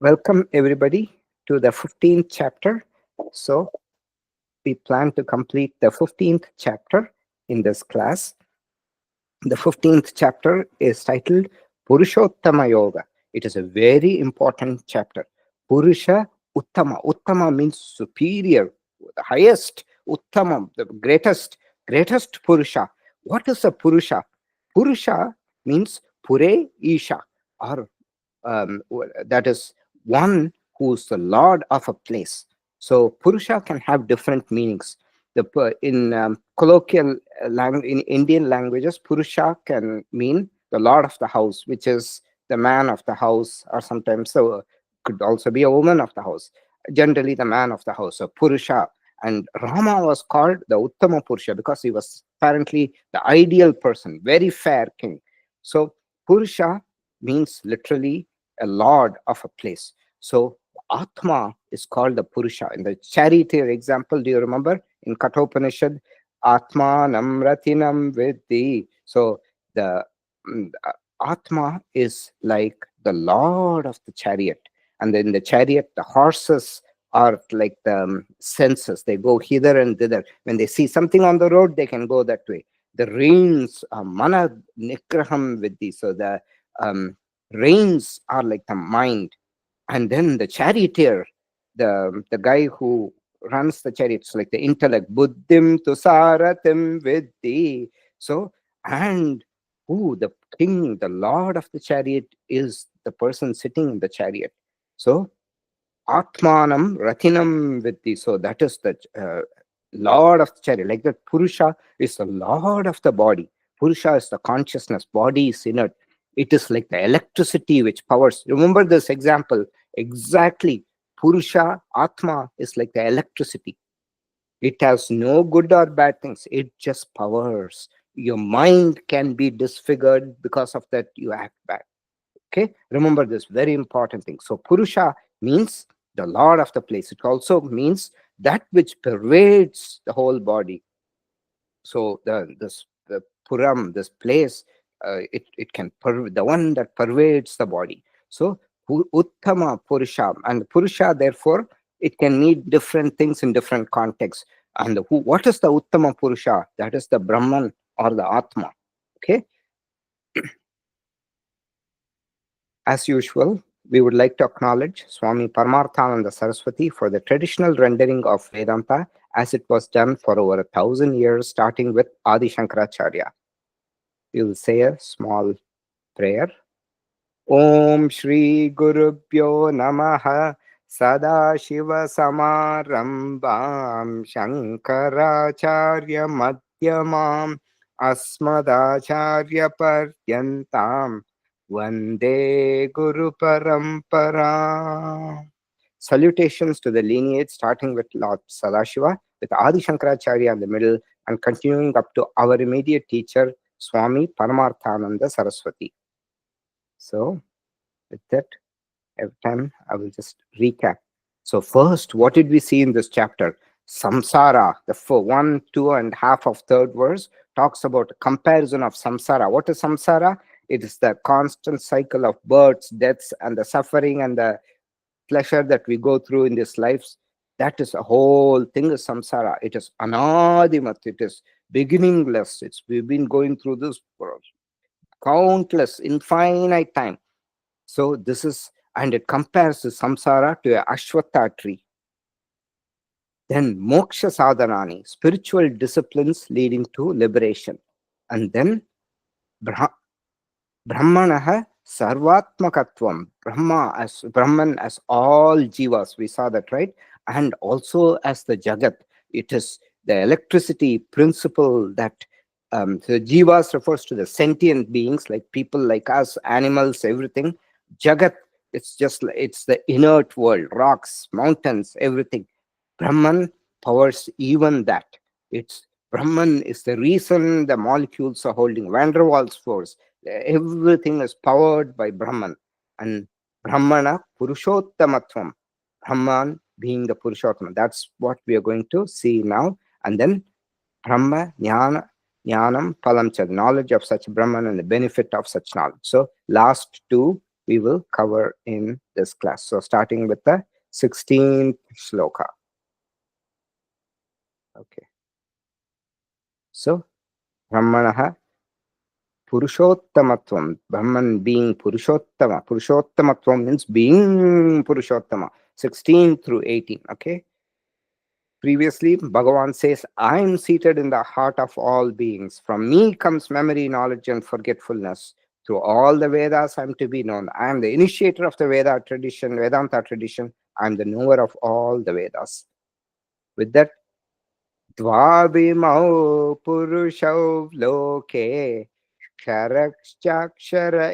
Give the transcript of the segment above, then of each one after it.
Welcome everybody to the 15th chapter. So we plan to complete the 15th chapter in this class. The 15th chapter is titled Purushottama Yoga. It is a very important chapter. Purusha Uttama. Uttama means superior, the highest. Uttama, the greatest Purusha. What is a Purusha? Purusha means Pure Isha, or that is one who's the lord of a place. So Purusha can have different meanings. In colloquial language, in Indian languages, Purusha can mean the lord of the house, which is the man of the house, or sometimes could also be a woman of the house. Generally, the man of the house, so Purusha. And Rama was called the Uttama Purusha because he was apparently the ideal person, very fair king. So Purusha means literally a lord of a place. So Atma is called the Purusha. In the charioteer example, do you remember in Kathopanishad, Atma Namratinam Vidhi? So the Atma is like the lord of the chariot. And then the chariot, the horses are like the senses. They go hither and thither. When they see something on the road, they can go that way. The reins are mana nikraham vidhi. So the reins are like the mind. And then the charioteer, the guy who runs the chariots, like the intellect, buddhim tusaratim vidhi. So, and who the king, the lord of the chariot, is the person sitting in the chariot. So Atmanam Ratinam Vidhi. So that is the Lord of the chariot. Like that, Purusha is the Lord of the body. Purusha is the consciousness. Body is inert. It is like the electricity which powers. Remember this example exactly. Purusha, Atma is like the electricity. It has no good or bad things. It just powers. Your mind can be disfigured because of that. You act bad. Okay, remember this very important thing. So Purusha means the lord of the place. It also means that which pervades the whole body. So the Puram, this place, it can the one that pervades the body. So Uttama Purusha, and Purusha, therefore, it can mean different things in different contexts. And what is the Uttama Purusha? That is the Brahman or the Atma. Okay. As usual, we would like to acknowledge Swami Paramarthananda Saraswati for the traditional rendering of Vedanta as it was done for over 1,000 years, starting with Adi Shankaracharya. We will say a small prayer. Om Shri Gurubhyo Namaha Sada Shiva Samarambam Shankaracharya Madhyamam Asmadacharya Paryantam Vande Guru Parampara. Salutations to the lineage starting with Lord Sadashiva, with Adi Shankaracharya in the middle, and continuing up to our immediate teacher, Swami Paramarthananda Saraswati. So, with that, every time I will just recap. So, first, what did we see in this chapter? Samsara, the 1, 2, and half of third verse talks about a comparison of samsara. What is samsara? It is the constant cycle of births, deaths, and the suffering and the pleasure that we go through in this lives. That is a whole thing is samsara. It is anadimat. It is beginningless. We've been going through this for countless, infinite time. So this is, and it compares the samsara to a ashwatha tree. Then moksha sadhanani, spiritual disciplines leading to liberation. And then Brahmanaha sarvatmakatvam, Brahman as all jivas, we saw that, right? And also as the Jagat, it is the electricity principle that the jivas refers to the sentient beings like people like us, animals, everything. Jagat, it's the inert world, rocks, mountains, everything. Brahman powers even that. It's Brahman is the reason the molecules are holding van der Waals force. Everything is powered by Brahman. And Brahmana Purushottamatvam. Brahman being the Purushottama. That's what we are going to see now. And then Brahma Jnana Jnanam Palam Cha, knowledge of such Brahman and the benefit of such knowledge. So last two we will cover in this class. So starting with the 16th shloka. Okay. So Brahmanaha Purushottamatvam. Brahman being Purushottama. Purushottamatvam means being Purushottama. 16 through 18. Okay. Previously, Bhagavan says, I am seated in the heart of all beings. From me comes memory, knowledge, and forgetfulness. Through all the Vedas, I am to be known. I am the initiator of the Vedanta tradition. I am the knower of all the Vedas. With that, Dvabhimau Purushau Loke Kshara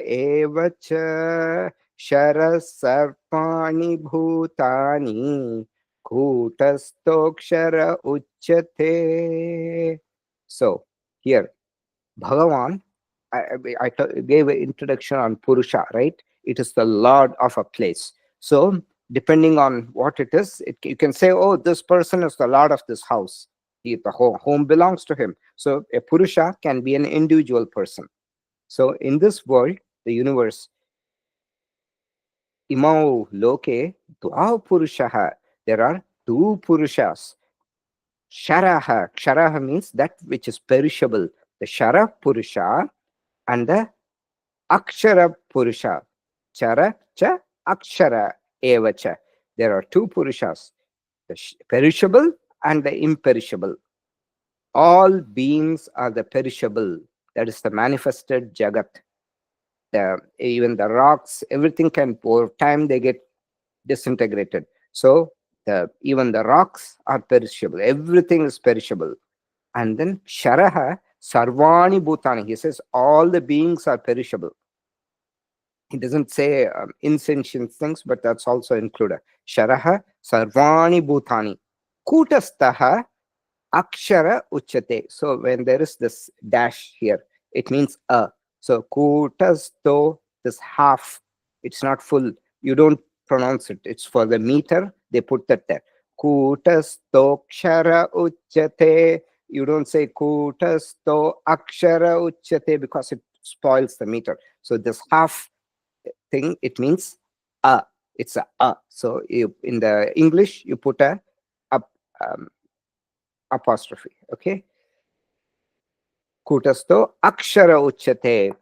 eva cha Shara Sarpani Bhutani Kutastokshara Uchyate. So here Bhagavan, gave an introduction on Purusha, right? It is the lord of a place. So depending on what it is, you can say, oh, this person is the lord of this house. The home belongs to him. So a Purusha can be an individual person. So in this world, the universe, Imau Loke, Dvau Purushaha, there are two Purushas. Ksharaha means that which is perishable. The Shara Purusha and the Akshara Purusha. Chara cha Akshara eva cha. There are two Purushas, the perishable and the imperishable. All beings are the perishable. That is the manifested Jagat. Even the rocks, everything can, over time, they get disintegrated. So even the rocks are perishable. Everything is perishable. And then Sharaha Sarvani Bhutani. He says all the beings are perishable. He doesn't say insentient things, but that's also included. Sharaha Sarvani Bhutani. Kutastaha Akshara Uchate. So when there is this dash here, it means a. So Kutasto, this half, it's not full. You don't pronounce it. It's for the meter. They put that there. Kutasto Kshara Uchate. You don't say Kutasto Akshara Uchate because it spoils the meter. So this half thing, it means a. It's a. So in the English, you put a um, apostrophe. Okay. Kutasto akshara uchyate.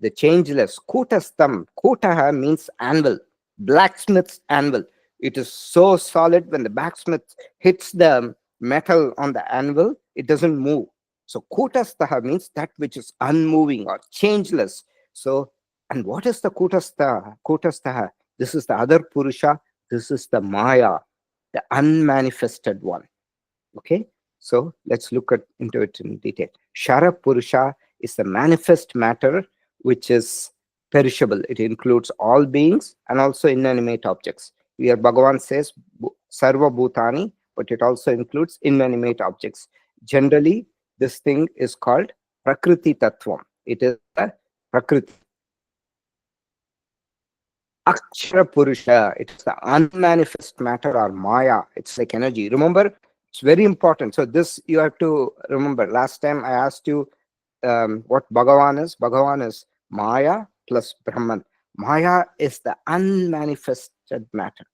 The changeless. Kutastam. Kutaha means anvil. Blacksmith's anvil. It is so solid when the blacksmith hits the metal on the anvil, it doesn't move. So kutastaha means that which is unmoving or changeless. So, and what is the kutastaha? Kutastaha. This is the other Purusha. This is the Maya, the unmanifested one. Okay. So let's look into it in detail. Shara Purusha is the manifest matter which is perishable. It includes all beings and also inanimate objects. Here Bhagavan says Sarva Bhutani, but it also includes inanimate objects. Generally, this thing is called Prakriti Tattvam. It is the Prakriti. Akshara Purusha, it is the unmanifest matter or Maya. It's like energy. Remember, it's very important. So this you have to remember. Last time I asked you what Bhagavan is. Bhagavan is Maya plus Brahman. Maya is the unmanifested matter.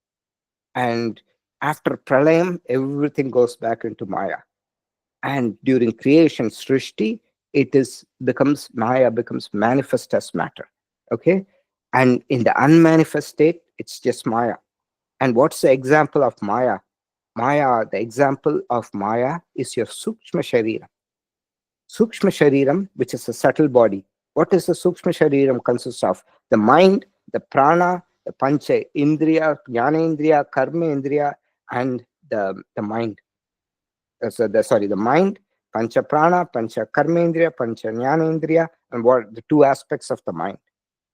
And after Pralayam, everything goes back into Maya. And during creation, Srishti, Maya becomes manifest as matter. Okay? And in the unmanifest state, it's just Maya. And what's the example of Maya? The example of Maya is your Sukshma Shariram. Sukshma Shariram, which is a subtle body. What is the Sukshma Shariram consists of? The mind, the prana, the pancha indriya, jnana indriya, karma indriya, and the mind. The mind, pancha prana, pancha karma indriya, pancha jnana indriya, and what the two aspects of the mind.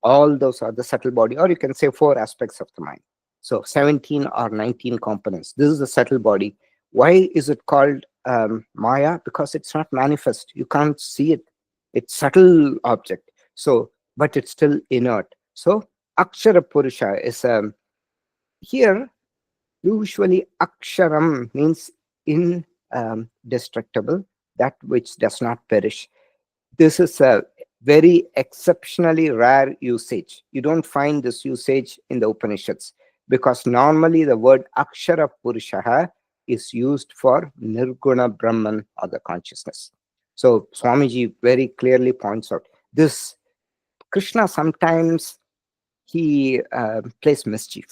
All those are the subtle body, or you can say 4 aspects of the mind. So 17 or 19 components. This is the subtle body. Why is it called Maya? Because it's not manifest. You can't see it. It's subtle object. So, but it's still inert. So Akshara Purusha is here. Usually Aksharam means indestructible, that which does not perish. This is very exceptionally rare usage. You don't find this usage in the Upanishads, because normally the word Akshara Purushaha is used for Nirguna Brahman, or the consciousness. So Swamiji very clearly points out this. Krishna sometimes he plays mischief.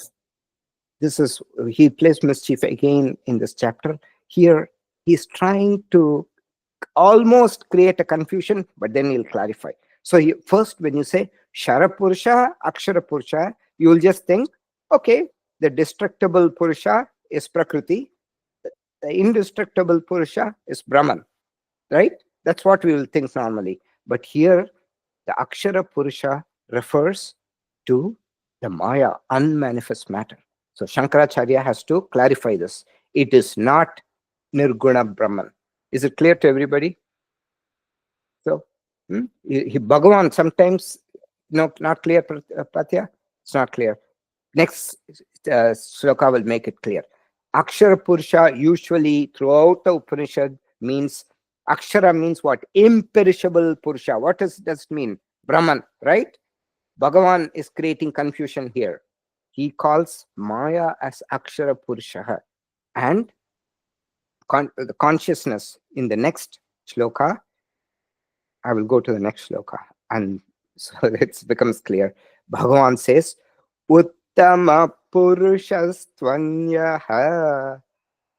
He plays mischief again in this chapter. Here he's trying to almost create a confusion, but then he'll clarify. So first, when you say Sharapurusha, Akshara Purusha, you will just think, okay, the destructible Purusha is Prakriti, the indestructible Purusha is Brahman, right? That's what we will think normally. But here, the Akshara Purusha refers to the Maya, unmanifest matter. So Shankaracharya has to clarify this. It is not Nirguna Brahman. Is it clear to everybody? So, Bhagavan sometimes, no, not clear, Pratya? It's not clear. Next sloka will make it clear. Akshara Purusha usually throughout the Upanishad means, Akshara means what? Imperishable Purusha. What does it mean? Brahman, right? Bhagavan is creating confusion here. He calls Maya as Akshara Purusha. And the consciousness in the next shloka, I will go to the next shloka, and so it becomes clear. Bhagavan says, Uttama Purushastvanyah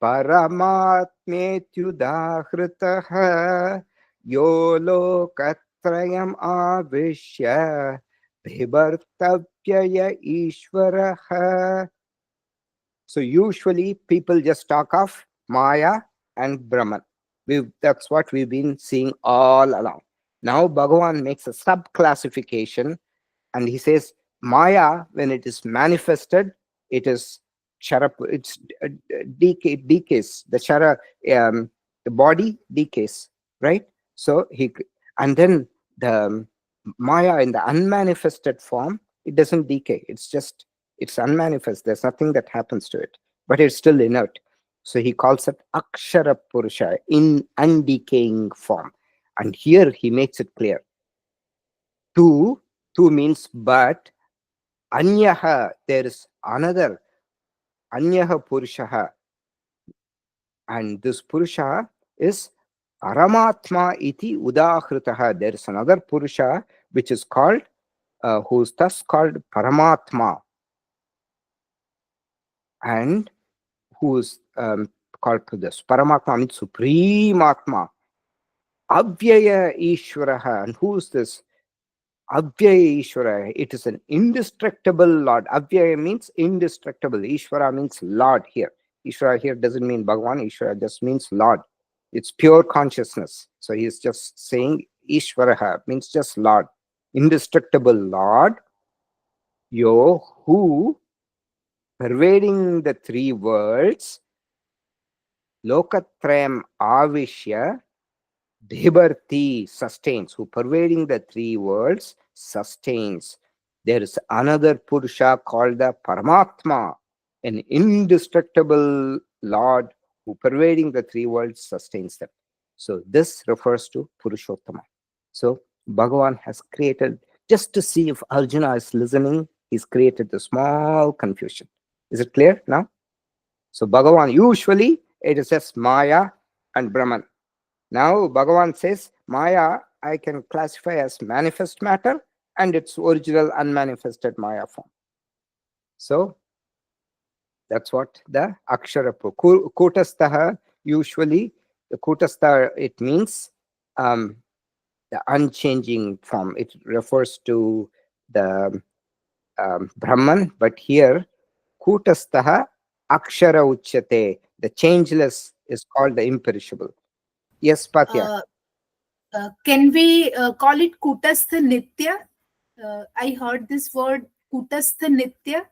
Paramatmetyudahritaha Yo Lokatrayam Avishya Bhibartavyaya Ishvaraha. So usually people just talk of Maya and Brahman. That's what we've been seeing all along. Now Bhagavan makes a sub-classification, and he says Maya, when it is manifested, it is it's decays. The body decays, right? So and then the Maya in the unmanifested form, it doesn't decay. It's unmanifest. There's nothing that happens to it, but it's still inert. So he calls it Akshara Purusha, in undecaying form. And here he makes it clear. Tu means but. Anyaha, there is another. Anyaha Purushaha. And this Purusha is Paramatma iti udahritaha. There is another Purusha which is called, who's thus called Paramatma, and who is called this. Paramatma means Supreme Atma. Avyaya Ishvaraha. And who is this? Avyaya Ishvara. It is an indestructible Lord. Avyaya means indestructible. Ishvara means Lord here. Ishvara here doesn't mean Bhagavan. Ishvara just means Lord. It's pure consciousness. So he's just saying Ishvaraha means just Lord. Indestructible Lord. Yo, who, pervading the three worlds, Lokatrayam Avishya, Dhibarti, sustains, who pervading the three worlds sustains. There is another Purusha called the Paramatma, an indestructible Lord who pervading the three worlds sustains them. So this refers to Purushottama. So Bhagavan has created, just to see if Arjuna is listening, he's created a small confusion. Is it clear now? So Bhagavan, usually it is just Maya and Brahman. Now Bhagavan says Maya I can classify as manifest matter and its original unmanifested Maya form. So that's what the Akshara Kutastaha, usually the Kutastha, it means the unchanging form. It refers to the Brahman, but here Kutastaha Akshara Uchyate, the changeless is called the imperishable. Yes, Patya. Can we call it Kutastha Nitya? I heard this word Kutastha Nitya.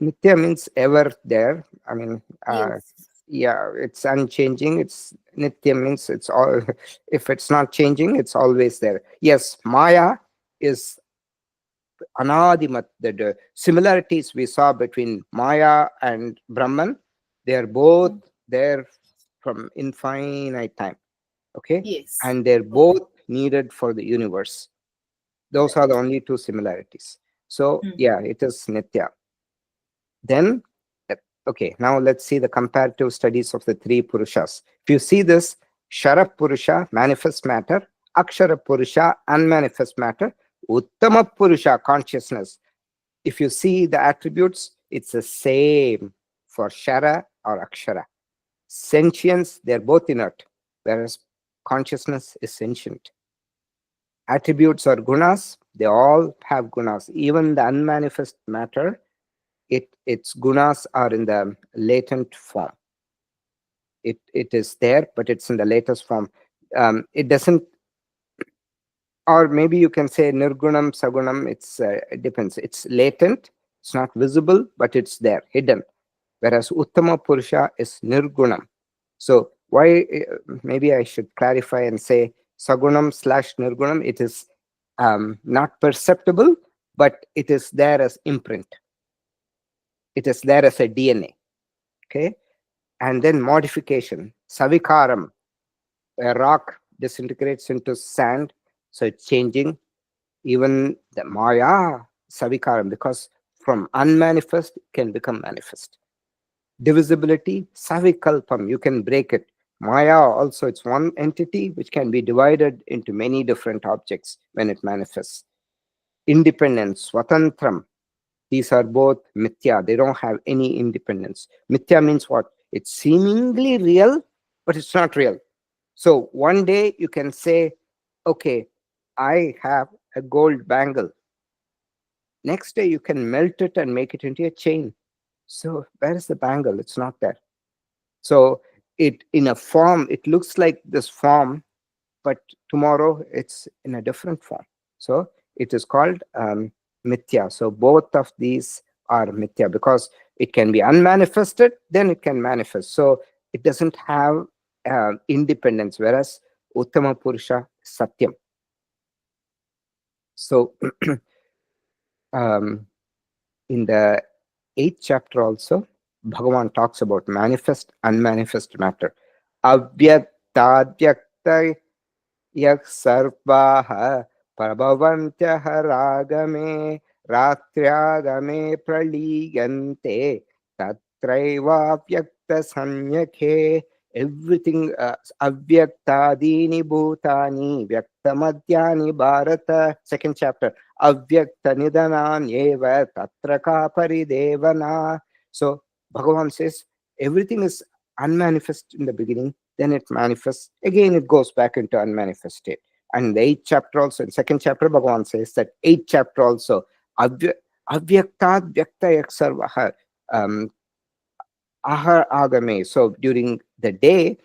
Nitya means ever there. I mean, Yes. yeah, it's unchanging. It's Nitya means it's all. If it's not changing, it's always there. Yes, Maya is Anadimat. The similarities we saw between Maya and Brahman, they are both there from infinite time. Okay, Yes. and they're Okay. both needed for the universe. Those are the only two similarities. So Hmm. yeah, it is nitya. Then okay, now let's see the comparative studies of the three purushas. If you see this, Shara Purusha, manifest matter; Akshara Purusha, unmanifest matter; Uttama Purusha, consciousness. If you see the attributes, it's the same for Shara or Akshara. Sentience, they're both inert, whereas consciousness is sentient. Attributes or gunas, they all have gunas. Even the unmanifest matter, its gunas are in the latent form. It is there, but it's in the latest form. It doesn't, or maybe you can say nirgunam, sagunam. It depends. It's latent. It's not visible, but it's there, hidden. Whereas Uttama Purusha is nirgunam. So why? Maybe I should clarify and say sagunam slash nirgunam. It is not perceptible, but it is there as imprint. It is there as a DNA. Okay, and then modification. Savikaram. A rock disintegrates into sand, so it's changing. Even the Maya, Savikaram, because from unmanifest can become manifest. Divisibility, Savikalpam, you can break it. Maya also, it's one entity which can be divided into many different objects when it manifests. Independence, Swatantram, these are both mithya. They don't have any independence. Mithya means what? It's seemingly real, but it's not real. So one day you can say, okay, I have a gold bangle. Next day you can melt it and make it into a chain. So where is the bangle? It's not there. So it in a form, it looks like this form, but tomorrow it's in a different form. So it is called mithya. So both of these are mithya because it can be unmanifested, then it can manifest. So it doesn't have independence, whereas Uttama Purusha is Satyam. So um, in the 8th chapter also, Bhagavan talks about manifest, unmanifest matter. Avyaktadyakta yak sarvaha prabhavantyah ragame ratyagame praliyante tatraiva vyakta sanyakhe. Everything avyaktadini bhutani vyaktamadhyani bharata. Second chapter, avyakta nidanan eva tatra ka paridevana. So Bhagavan says everything is unmanifest in the beginning, then it manifests. Again, it goes back into unmanifest state. And the 8th chapter also, in 2nd chapter, Bhagavan says that 8th chapter also, avyaktat vyaktayak sarvaha ahar agame. So during the day,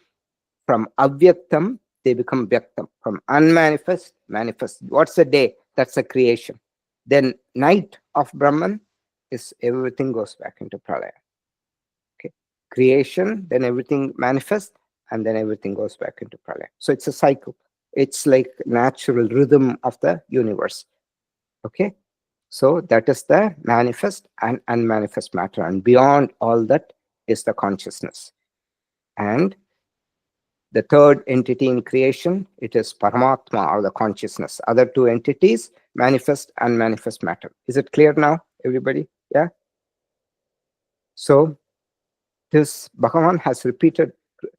from avyaktam, they become vyaktam. From unmanifest, manifest. What's the day? That's the creation. Then night of Brahman is everything goes back into pralaya. Okay. Creation, then everything manifests, and then everything goes back into pralaya. So it's a cycle. It's like natural rhythm of the universe. Okay. So that is the manifest and unmanifest matter. And beyond all that is the consciousness. And the third entity in creation, it is Paramatma or the consciousness. Other two entities, manifest and manifest matter. Is it clear now, everybody? Yeah. So this Bhagavan has repeated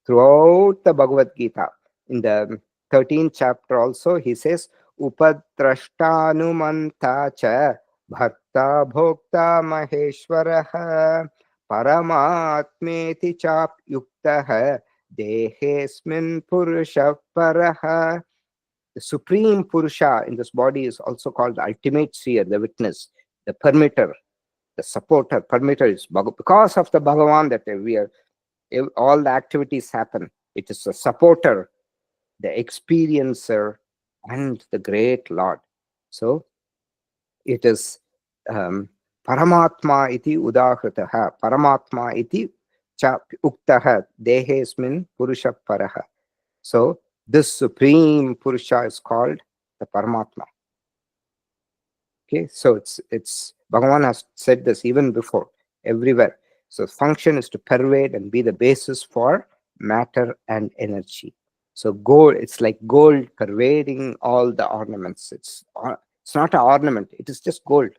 throughout the Bhagavad Gita. In the 13th chapter also, he says, Upadrashtanumanta cha bharta bhokta maheshwaraha paramatmeti chap yuktaha dehesmin purusha paraha. The supreme Purusha in this body is also called the ultimate seer, the witness, the permitter, the supporter. Permitter is because of the Bhagavan that we are, all the activities happen. It is the supporter, the experiencer, and the great Lord. So it is Paramatma iti udahritaha. Paramatma iti cha uktaha dehesmin purusha paraha. So this supreme Purusha is called the Paramatma. Okay, so it's Bhagavan has said this even before, everywhere. So function is to pervade and be the basis for matter and energy. So gold, it's like gold pervading all the ornaments. It's not an ornament, it is just gold.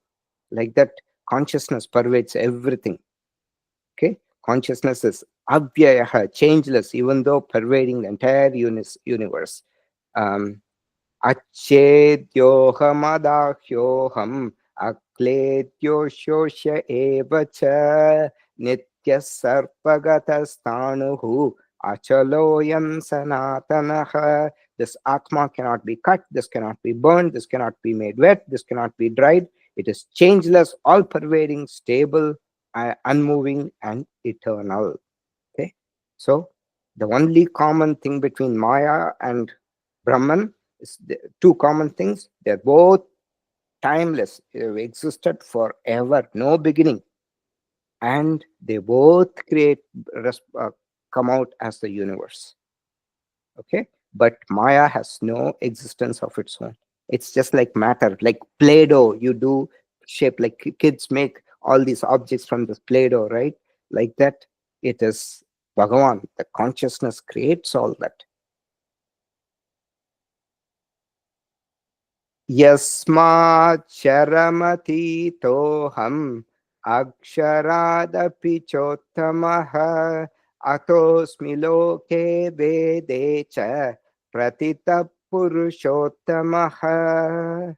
Like that, consciousness pervades everything. Okay, consciousness is abhyayaha, changeless, even though pervading the entire universe. Um, Achedyohamadahyoham akletyoshyosya evacha nitya sarpagatastanuhu achaloyam sanatanaha. This Atma cannot be cut, this cannot be burned, this cannot be made wet, this cannot be dried. It is changeless, all pervading, stable, unmoving, and eternal. Okay, so the only common thing between Maya and Brahman is the two common things. They're both timeless, they've existed forever, no beginning, and they both come out as the universe. Okay, but Maya has no existence of its own. It's just like matter, like Play-Doh. You do shape, like kids make all these objects from this Play-Doh, right? Like that, it is Bhagavan. The consciousness creates all that. Yasmacharamati aksharaadapi chottamaha atosmi loke vede cha pratita purushottamaha.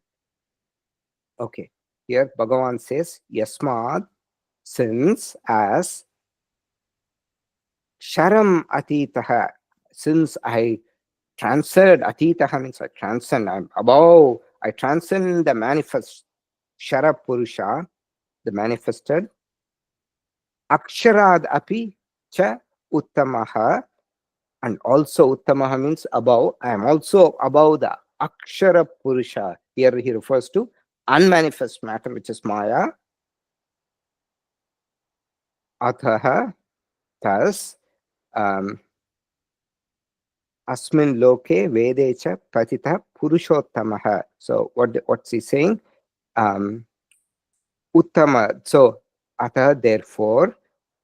Okay, here Bhagavan says, Yasmad, since, as Sharam Atitaha, since I transcend, Atitaha means I transcend, I'm above, I transcend the manifest, Shara Purusha, the manifested, Aksharad Api Cha Uttamaha, and also Uttamaha means above, I am also above the Akshara Purusha. Here he refers to unmanifest matter, which is Maya. Athaha, thus, um, Asmin loke vedecha patita purushottamaha. So what's he saying? Uttama. So ata, therefore,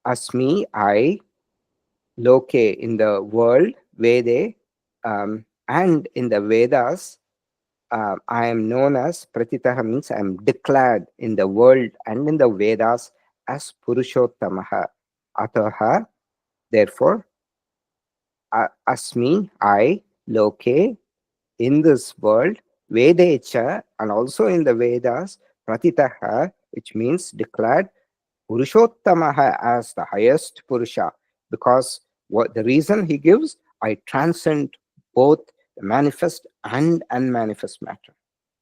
asmi, I, loke, in the world, vede, and in the Vedas, I am known as, pratitaha means I am declared in the world and in the Vedas as Purushottamaha. Ataha, therefore, asmi, I, loke, in this world, Vedecha, and also in the Vedas, Pratitaha, which means declared, Purushottamaha as the highest Purusha. Because what the reason he gives, I transcend both the manifest and unmanifest matter.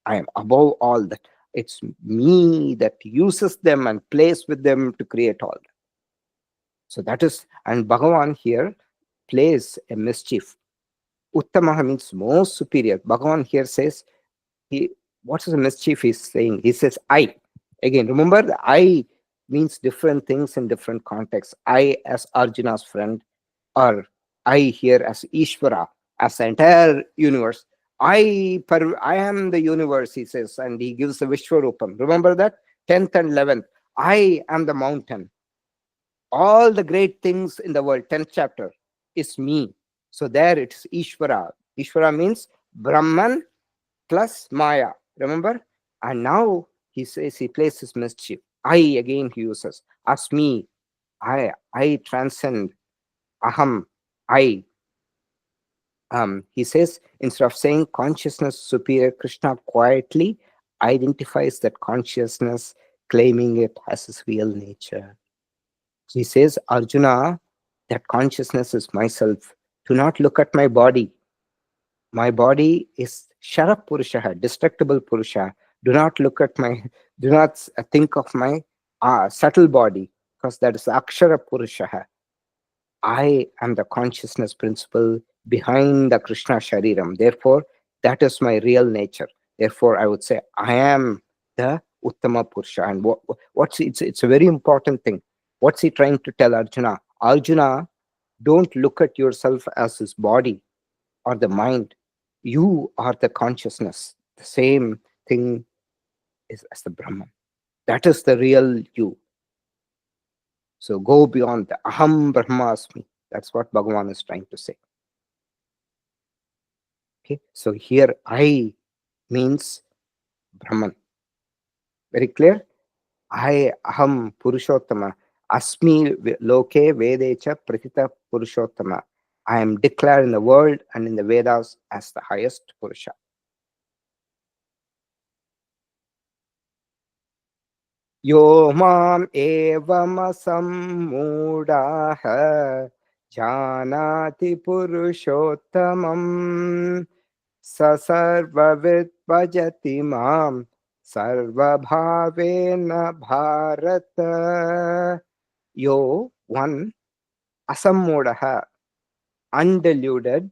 I am above all that. It's me that uses them and plays with them to create all that. So that is, and Bhagavan here plays a mischief. Uttamaha means most superior. Bhagavan here says, he, what is the mischief he's saying? He says, I. Again, remember, the I means different things in different contexts. I as Arjuna's friend, or I here as Ishvara, as the entire universe. I am the universe, he says, and he gives the Vishwarupam. Remember that? 10th and 11th. I am the mountain. All the great things in the world, 10th chapter, is me. So there it's Ishvara. Ishvara means Brahman plus Maya. Remember? And now he says he places mischief. I again he uses. As me. I transcend. Aham. I. He says, instead of saying consciousness superior, Krishna quietly identifies that consciousness, claiming it as his real nature. He says, Arjuna, that consciousness is myself. Do not look at my body. My body is Sharap Purusha, destructible Purusha. Do not look at my, do not think of my subtle body, because that is Akshara Purusha. I am the consciousness principle behind the Krishna Shariram. Therefore, that is my real nature. Therefore, I would say I am the Uttama Purusha. And what's it's a very important thing. What's he trying to tell Arjuna? Arjuna, don't look at yourself as his body or the mind. You are the consciousness. The same thing is as the Brahman. That is the real you. So go beyond the Aham Brahmasmi. That's what Bhagavan is trying to say. Okay, so here I means Brahman. Very clear? I aham Purushottama. Asmi loke vedecha pratita Purushottama. I am declared in the world and in the Vedas as the highest Purusha. Yo mam evamasam janati Purushottamam sa sarvavid bhajati mam sarvabhavena bharata. Yo, one, asammodaha, undiluted,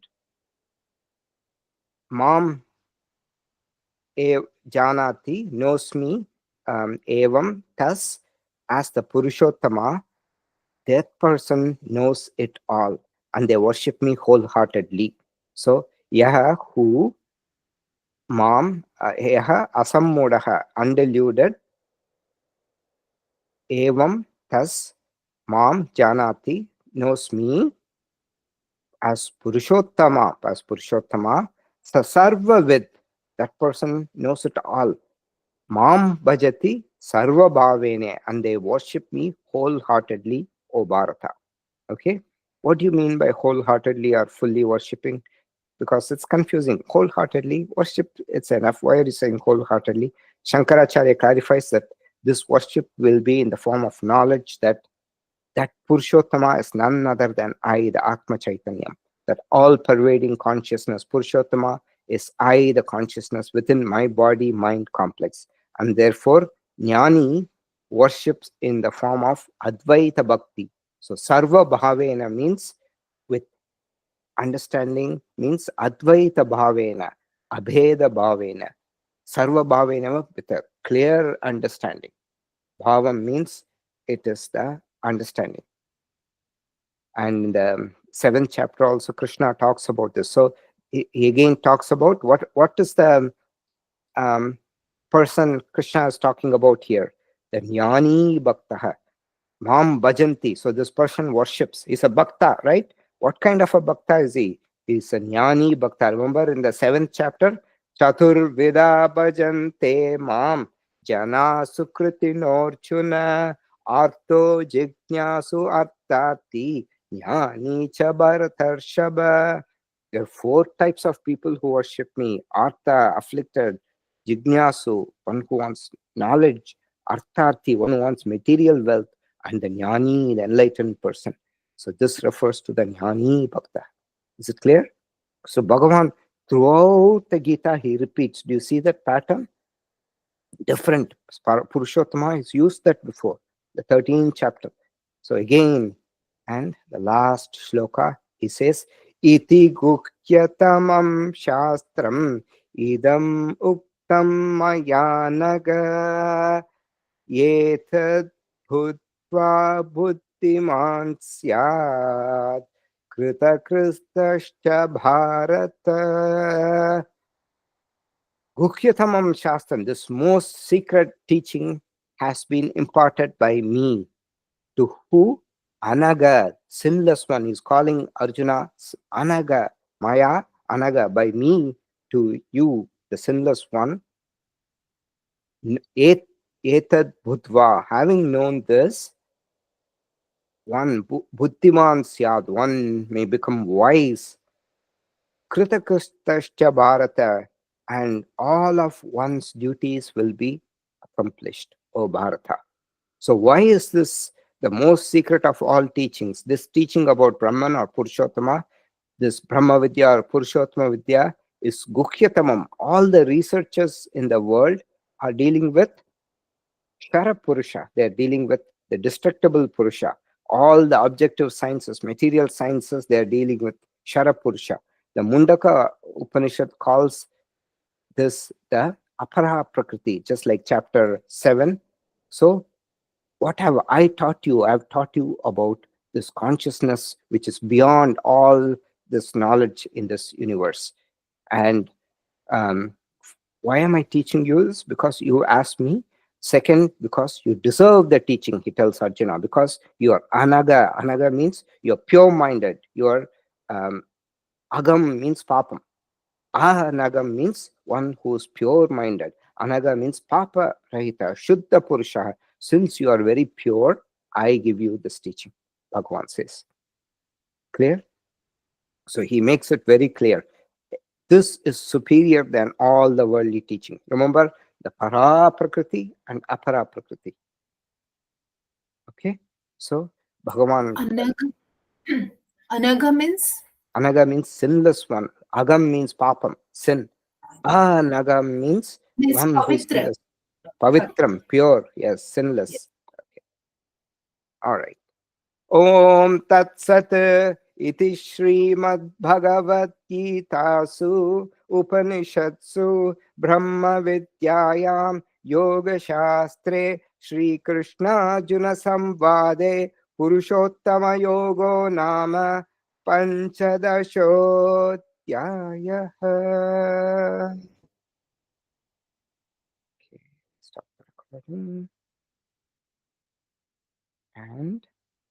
mam janati, knows me, evam, thus, as the Purushottama, that person knows it all, and they worship me wholeheartedly. So, yaha, who, mam, yaha, asammodaha, undiluted, evam, thus, mam janati, knows me as Purushottama, Sarvavid, that person knows it all. Mam bhajati sarva bhavene, and they worship me wholeheartedly, O Bharata. Okay, what do you mean by wholeheartedly or fully worshipping? Because it's confusing. Wholeheartedly worship, it's enough. Why are you saying wholeheartedly? Shankaracharya clarifies that this worship will be in the form of knowledge that Purushottama is none other than I, the Atma Chaitanyam. That all pervading consciousness, Purushottama, is I, the consciousness within my body mind complex. And therefore, Jnani worships in the form of Advaita Bhakti. So, Sarva Bhavena means with understanding, means Advaita Bhavena, Abheda Bhavena. Sarva Bhavena with a clear understanding. Bhavam means it is the understanding. And in the seventh chapter also Krishna talks about this. So he again talks about what is the person Krishna is talking about here. The Jnani Bhaktaha. Mam Bhajanti. So this person worships. He's a Bhakta, right? What kind of a Bhakta is he? He's a Jnani Bhakta. Remember in the seventh chapter, Chatur Vida Bhajante Mam Jana Sukritinorchuna Arto Jignasu Artati Jnani cha Bharatarshaba. There are four types of people who worship me. Artha, afflicted; Jignasu, one who wants knowledge; Artharthi, one who wants material wealth; and the Jnani, the enlightened person. So this refers to the Jnani Bhakta. Is it clear? So Bhagavan, throughout the Gita, he repeats. Do you see that pattern? Different. Purushottama is used that before, the 13th chapter. So again, and the last shloka, he says, Iti gukyatamam shastram idam uktam mayanaga yetad bhutva buddhiman syad kritakristascha bharata. Guhyatamam Shastram, this most secret teaching has been imparted by me. To who? Anaga, sinless one. He's calling Arjuna Anaga, Maya, Anaga, by me to you, the sinless one. Etad Bhutva, having known this, one Buddhiman Syad, one may become wise. Kritakristascha Bharata, and all of one's duties will be accomplished, O Bharata. So why is this the most secret of all teachings? This teaching about Brahman or Purushottama, this Brahma Vidya or Purushottama Vidya is Guhyatamam. All the researchers in the world are dealing with Shara Purusha. They are dealing with the destructible Purusha. All the objective sciences, material sciences, they are dealing with Shara Purusha. The Mundaka Upanishad calls this the Apara Prakriti, just like chapter 7. So, what have I taught you? I have taught you about this consciousness which is beyond all this knowledge in this universe. And why am I teaching you this? Because you asked me. Second, because you deserve the teaching, he tells Arjuna, because you are anaga. Anaga means you're pure minded. You're agam means papam. Anagam means one who is pure minded. Anaga means Papa Rahita, Shuddha Purusha. Since you are very pure, I give you this teaching, Bhagavan says. Clear? So he makes it very clear. This is superior than all the worldly teaching. Remember the Para Prakriti and Apara Prakriti. Okay? So Bhagavan, Anaga, anaga means Anaga means sinless one. Agam means papam, sin. Anagam means one who is pavitra. sinless. Pavitram, pure, yes, sinless. All right. Om Tat Sat iti Srimad Bhagavad Gitasu Upanishadsu Brahma Vidyayam Yoga Shastre Shri Krishna Arjuna Samvade Purushottama Yogo Nama Panchadashodhyayah. Okay, stop the recording. And